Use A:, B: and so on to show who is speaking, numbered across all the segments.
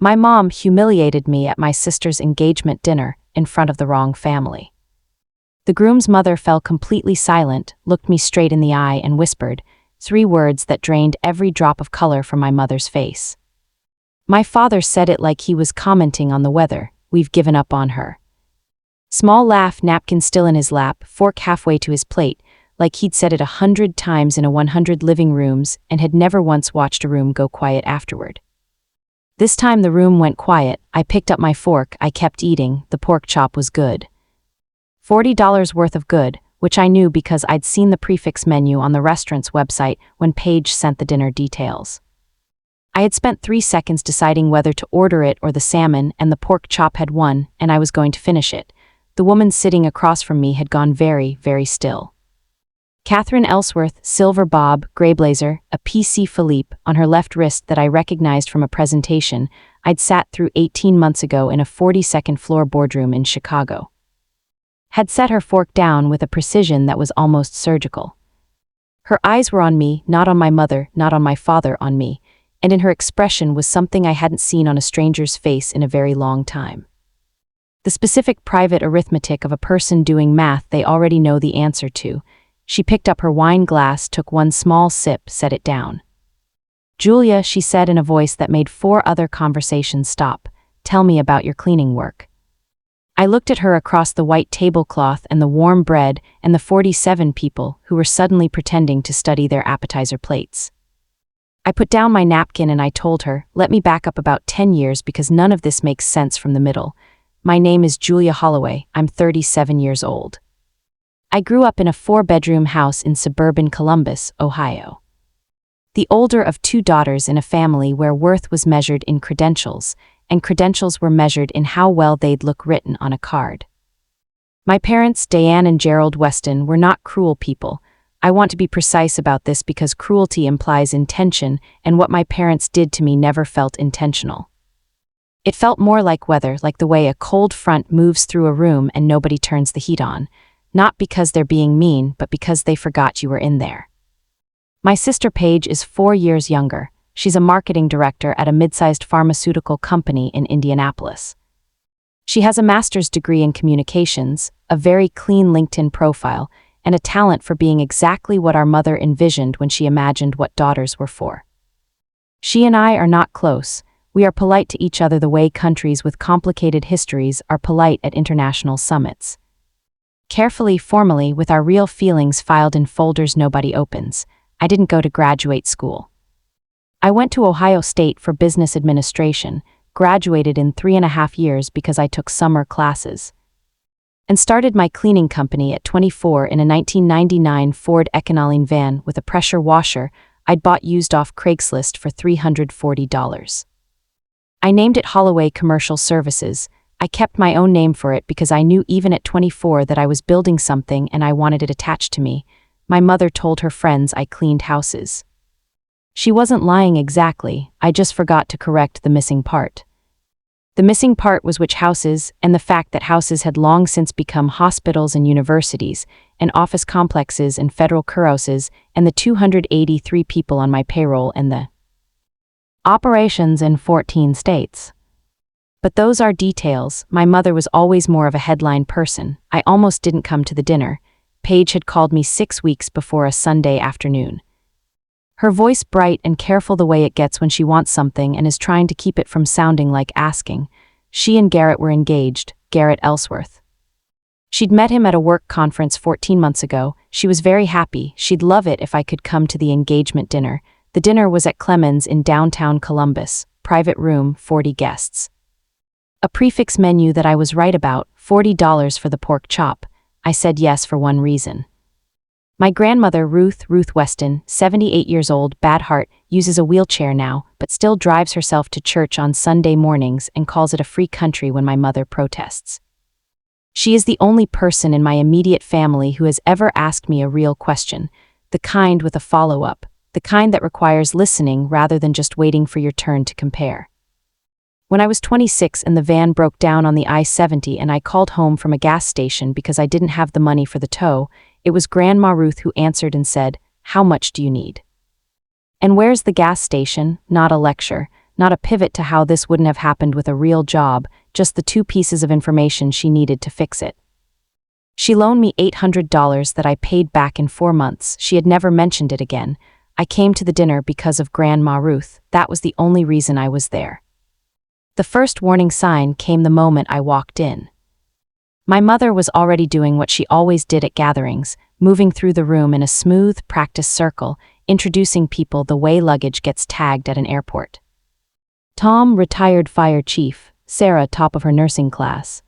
A: My mom humiliated me at my sister's engagement dinner in front of the wrong family. The groom's mother fell completely silent, looked me straight in the eye, and whispered 3 words that drained every drop of color from my mother's face. My father said it like he was commenting on the weather. "We've given up on her." Small laugh, napkin still in his lap, fork halfway to his plate, like he'd said it 100 times in 100 living rooms and had never once watched a room go quiet afterward. This time the room went quiet. I picked up my fork. I kept eating. The pork chop was good. $40 worth of good, which I knew because I'd seen the prefix menu on the restaurant's website when Paige sent the dinner details. I had spent 3 seconds deciding whether to order it or the salmon, and the pork chop had won, and I was going to finish it. The woman sitting across from me had gone very, very still. Catherine Ellsworth, silver bob, gray blazer, a PC Philippe on her left wrist that I recognized from a presentation I'd sat through 18 months ago in a 42nd floor boardroom in Chicago. Had set her fork down with a precision that was almost surgical. Her eyes were on me, not on my mother, not on my father, on me, and in her expression was something I hadn't seen on a stranger's face in a very long time. The specific private arithmetic of a person doing math they already know the answer to. She picked up her wine glass, took one small sip, set it down. "Julia," she said in a voice that made 4 other conversations stop, "tell me about your cleaning work." I looked at her across the white tablecloth and the warm bread and the 47 people who were suddenly pretending to study their appetizer plates. I put down my napkin and I told her, "Let me back up about 10 years because none of this makes sense from the middle. My name is Julia Holloway. I'm 37 years old. I grew up in a 4-bedroom house in suburban Columbus, Ohio. The older of 2 daughters in a family where worth was measured in credentials, and credentials were measured in how well they'd look written on a card. My parents, Diane and Gerald Weston, were not cruel people. I want to be precise about this because cruelty implies intention, and what my parents did to me never felt intentional. It felt more like weather, like the way a cold front moves through a room and nobody turns the heat on, not because they're being mean, but because they forgot you were in there. My sister Paige is 4 years younger. She's a marketing director at a mid-sized pharmaceutical company in Indianapolis. She has a master's degree in communications, a very clean LinkedIn profile, and a talent for being exactly what our mother envisioned when she imagined what daughters were for. She and I are not close. We are polite to each other the way countries with complicated histories are polite at international summits. Carefully, formally, with our real feelings filed in folders nobody opens. I didn't go to graduate school. I went to Ohio State for business administration, graduated in 3.5 years because I took summer classes, and started my cleaning company at 24 in a 1999 Ford Econoline van with a pressure washer I'd bought used off Craigslist for $340. I named it Holloway Commercial Services. I kept my own name for it because I knew even at 24 that I was building something and I wanted it attached to me. My mother told her friends I cleaned houses. She wasn't lying exactly, I just forgot to correct the missing part. The missing part was which houses, and the fact that houses had long since become hospitals and universities, and office complexes and federal courthouses, and the 283 people on my payroll and the operations in 14 states. But those are details. My mother was always more of a headline person. I almost didn't come to the dinner. Paige had called me 6 weeks before a Sunday afternoon. Her voice bright and careful the way it gets when she wants something and is trying to keep it from sounding like asking. She and Garrett were engaged, Garrett Ellsworth. She'd met him at a work conference 14 months ago. She was very happy. She'd love it if I could come to the engagement dinner. The dinner was at Clemens in downtown Columbus, private room, 40 guests. A prefix menu that I was right about, $40 for the pork chop. I said yes for one reason. My grandmother, Ruth Weston, 78 years old, bad heart, uses a wheelchair now, but still drives herself to church on Sunday mornings and calls it a free country when my mother protests. She is the only person in my immediate family who has ever asked me a real question, the kind with a follow-up, the kind that requires listening rather than just waiting for your turn to compare. When I was 26 and the van broke down on the I-70 and I called home from a gas station because I didn't have the money for the tow, it was Grandma Ruth who answered and said, "How much do you need?" And where's the gas station? Not a lecture, not a pivot to how this wouldn't have happened with a real job, just the 2 pieces of information she needed to fix it. She loaned me $800 that I paid back in 4 months. She had never mentioned it again. I came to the dinner because of Grandma Ruth. That was the only reason I was there. The first warning sign came the moment I walked in. My mother was already doing what she always did at gatherings, moving through the room in a smooth, practiced circle, introducing people the way luggage gets tagged at an airport. Tom, retired fire chief. Sarah, top of her nursing class.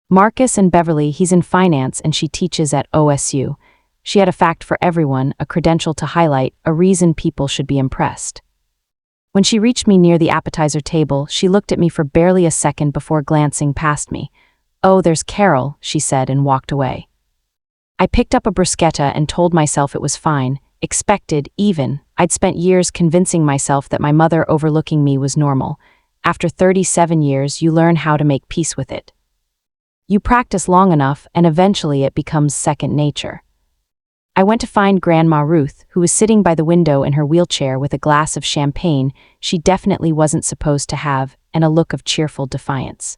A: Marcus and Beverly, he's in finance and she teaches at OSU. She had a fact for everyone, a credential to highlight, a reason people should be impressed. When she reached me near the appetizer table, she looked at me for barely a second before glancing past me. "Oh, there's Carol," she said and walked away. I picked up a bruschetta and told myself it was fine, expected, even. I'd spent years convincing myself that my mother overlooking me was normal. After 37 years, you learn how to make peace with it. You practice long enough, and eventually it becomes second nature. I went to find Grandma Ruth, who was sitting by the window in her wheelchair with a glass of champagne she definitely wasn't supposed to have, and a look of cheerful defiance.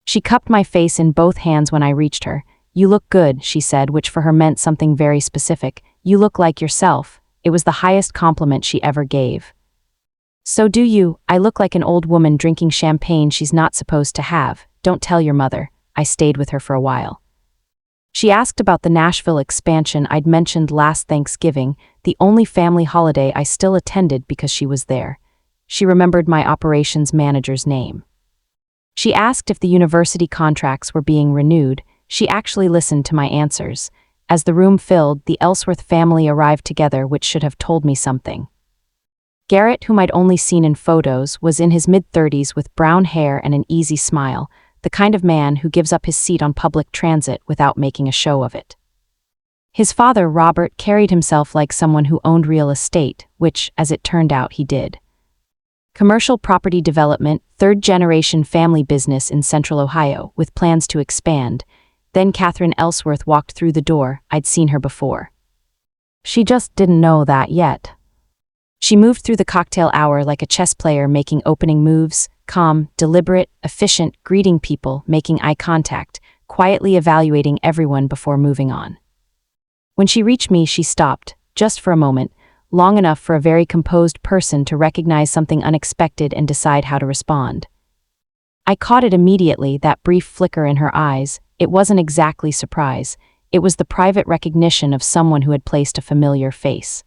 A: She cupped my face in both hands when I reached her. "You look good," she said, which for her meant something very specific. "You look like yourself." It was the highest compliment she ever gave. "So do you." "I look like an old woman drinking champagne she's not supposed to have. Don't tell your mother." I stayed with her for a while. She asked about the Nashville expansion I'd mentioned last Thanksgiving, the only family holiday I still attended because she was there. She remembered my operations manager's name. She asked if the university contracts were being renewed. She actually listened to my answers. As the room filled, the Ellsworth family arrived together, which should have told me something. Garrett, whom I'd only seen in photos, was in his mid-30s with brown hair and an easy smile, the kind of man who gives up his seat on public transit without making a show of it. His father, Robert, carried himself like someone who owned real estate, which, as it turned out, he did. Commercial property development, third-generation family business in central Ohio, with plans to expand. Then Catherine Ellsworth walked through the door. I'd seen her before. She just didn't know that yet. She moved through the cocktail hour like a chess player making opening moves, calm, deliberate, efficient, greeting people, making eye contact, quietly evaluating everyone before moving on. When she reached me, she stopped, just for a moment, long enough for a very composed person to recognize something unexpected and decide how to respond. I caught it immediately, that brief flicker in her eyes. It wasn't exactly surprise. It was the private recognition of someone who had placed a familiar face.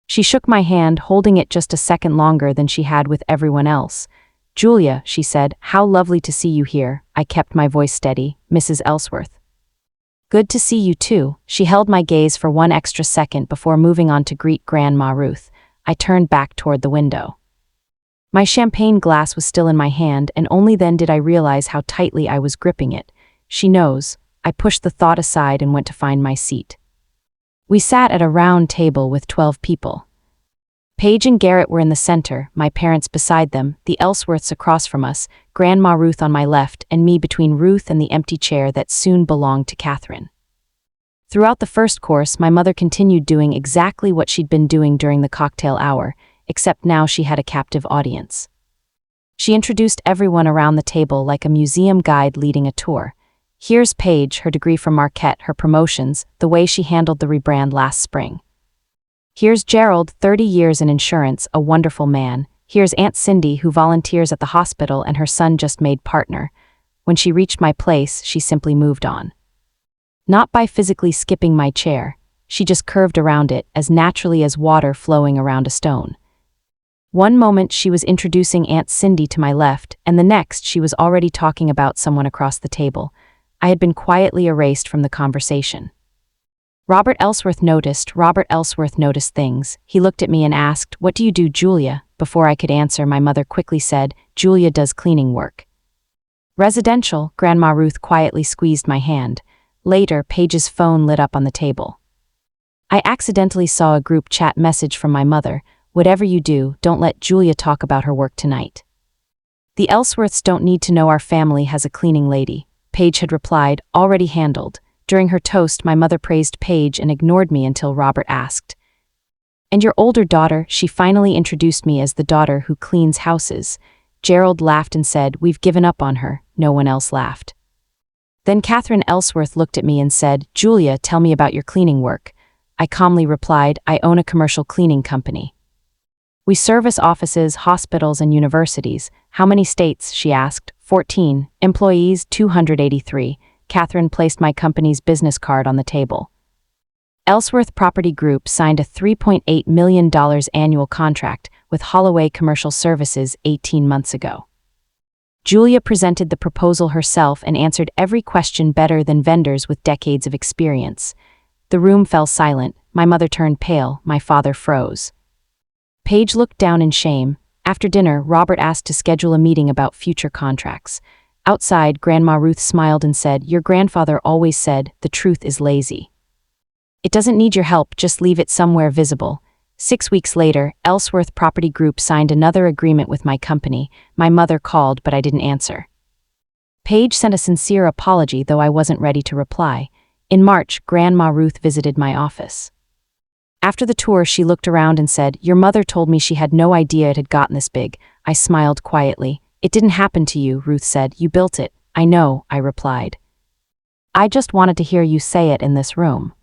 A: She shook my hand, holding it just a second longer than she had with everyone else. "Julia," she said, "how lovely to see you here." I kept my voice steady. "Mrs. Ellsworth." "Good to see you too." She held my gaze for one extra second before moving on to greet Grandma Ruth. I turned back toward the window. My champagne glass was still in my hand, and only then did I realize how tightly I was gripping it. She knows. I pushed the thought aside and went to find my seat. We sat at a round table with 12 people. Paige and Garrett were in the center, my parents beside them, the Ellsworths across from us, Grandma Ruth on my left, and me between Ruth and the empty chair that soon belonged to Catherine. Throughout the first course, my mother continued doing exactly what she'd been doing during the cocktail hour, except now she had a captive audience. She introduced everyone around the table like a museum guide leading a tour. Here's Paige, her degree from Marquette, her promotions, the way she handled the rebrand last spring. Here's Gerald, 30 years in insurance, a wonderful man. Here's Aunt Cindy, who volunteers at the hospital and her son just made partner. When she reached my place, she simply moved on. Not by physically skipping my chair, she just curved around it as naturally as water flowing around a stone. One moment she was introducing Aunt Cindy to my left, and the next she was already talking about someone across the table. I had been quietly erased from the conversation. Robert Ellsworth noticed things. He looked at me and asked, "What do you do, Julia?" Before I could answer, my mother quickly said, "Julia does cleaning work." "Residential," Grandma Ruth quietly squeezed my hand. Later, Paige's phone lit up on the table. I accidentally saw a group chat message from my mother. "Whatever you do, don't let Julia talk about her work tonight. The Ellsworths don't need to know our family has a cleaning lady." Paige had replied, "Already handled." During her toast, my mother praised Paige and ignored me until Robert asked, And your older daughter, she finally introduced me as the daughter who cleans houses. Gerald laughed and said, we've given up on her. No one else laughed. Then Catherine Ellsworth looked at me and said, Julia, tell me about your cleaning work. I calmly replied, I own a commercial cleaning company. We service offices, hospitals, and universities. How many states? She asked. 14. Employees, 283. Catherine placed my company's business card on the table. Ellsworth Property Group signed a $3.8 million annual contract with Holloway Commercial Services 18 months ago. Julia presented the proposal herself and answered every question better than vendors with decades of experience. The room fell silent. My mother turned pale. My father froze. Paige looked down in shame. After dinner, Robert asked to schedule a meeting about future contracts. Outside, Grandma Ruth smiled and said, your grandfather always said, the truth is lazy. It doesn't need your help, just leave it somewhere visible. 6 weeks later, Ellsworth Property Group signed another agreement with my company. My mother called, but I didn't answer. Paige sent a sincere apology, though I wasn't ready to reply. In March, Grandma Ruth visited my office. After the tour, she looked around and said, your mother told me she had no idea it had gotten this big. I smiled quietly. It didn't happen to you, Ruth said. You built it. I know, I replied. I just wanted to hear you say it in this room.